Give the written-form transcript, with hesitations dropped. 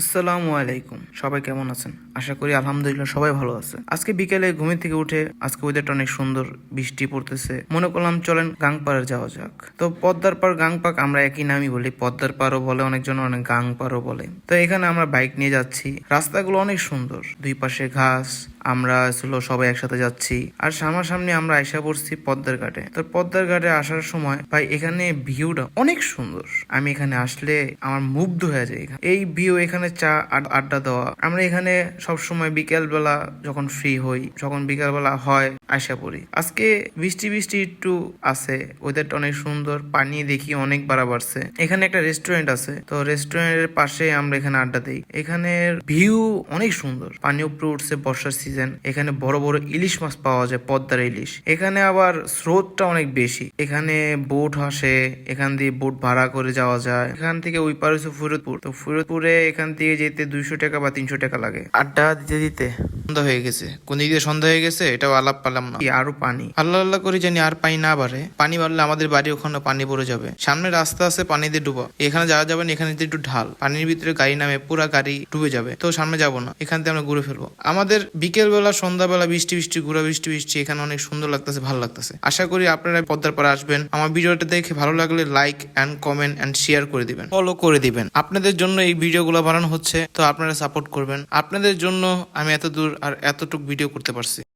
আসসালামু আলাইকুম, সবাই কেমন আছেন? আশা করি আলহামদুলিল্লাহ সবাই ভালো আছে। আজকে বিকেলে ঘুমের থেকে উঠে আজকে ওয়েদারটা অনেক সুন্দর, বৃষ্টি পড়তেছে। মনে করলাম চলেন গাংপাড়ে যাওয়া যাক। তো পদ্মার পাড় গাংপাক আমরা একই নামই বলি, পদ্মার পাড়ও বলে অনেকজন, অনেক গাংপাড়ও বলে। তো এখানে আমরা বাইক নিয়ে যাচ্ছি, রাস্তাগুলো অনেক সুন্দর, দুই পাশে ঘাস। আমরা সবাই একসাথে যাচ্ছি আর সামনাসামনি আমরা আইসা পড়ছি পদ্মার ঘাটে। তো পদ্মার ঘাটে আসার সময় ভাই এখানে ভিউটা অনেক সুন্দর। আমি এখানে আসলে আমার মুগ্ধ হয়ে যায়। এই ভিউ, এখানে চা আড্ডা দেওয়া। আমরা এখানে সব সময় বিকেল বেলা যখন ফ্রি হই, যখন বিকেল বেলা হয় আইসা পড়ি। আজকে বৃষ্টি বৃষ্টি একটু আছে, ওয়েদারটা অনেক সুন্দর, পানি দেখি অনেক বাড়ছে। এখানে একটা রেস্টুরেন্ট আছে, তো রেস্টুরেন্টের পাশে আমরা এখানে আড্ডা দিই। এখানের ভিউ অনেক সুন্দর, পানি উপরে উঠছে, বর্ষার সিজন। এখানে বড় বড় ইলিশ মাছ পাওয়া যায়, পদ্মার ইলিশ। এখানে আবার স্রোতটা অনেক বেশি, এখানে বোট আসে, এখান দিয়ে বোট ভাড়া করে যাওয়া যায়। এখান থেকে ওই পার হচ্ছে ফরিদপুর। তো ফরিদপুরে এখান থেকে যেতে 200 টাকা বা 300 টাকা লাগে। আড্ডা দিতে দিতে সন্ধ্যা হয়ে গেছে, কোন দিক দিয়ে সন্ধ্যা হয়ে গেছে এটাও আলাপ পালাম না। আরো পানি, আল্লাহ আল্লাহ করে জানি আর পানি না বাড়ে। পানি বাড়লে আমাদের বাড়ি ওখানে পানি পড়ে যাবে। সামনে রাস্তা আছে পানি দিয়ে ডুবা, এখানে যাওয়া যাবে না। এখানে একটু ঢাল, পানির ভিতরে গাড়ি নামে পুরা গাড়ি ডুবে যাবে। তো সামনে যাবো না, এখান থেকে আমরা ঘুরে ফেলবো। আমাদের বিকেল বেলা সন্ধ্যাবেলা বৃষ্টি বৃষ্টি ঘুরা বৃষ্টি বৃষ্টি এখানে অনেক সুন্দর লাগতেছে, ভালো লাগতেছে। আশা করি আপনারা পদ্মার পাড়ে আসবেন। আমার ভিডিওটা দেখে ভালো লাগলে like and comment and share করে দিবেন, ফলো করে দিবেন। আপনাদের জন্য এই ভিডিওগুলো বানানো হচ্ছে, তো আপনারা সাপোর্ট করবেন। আপনাদের জন্য আমি এত দূর আর এতটুকু ভিডিও করতে পারছি।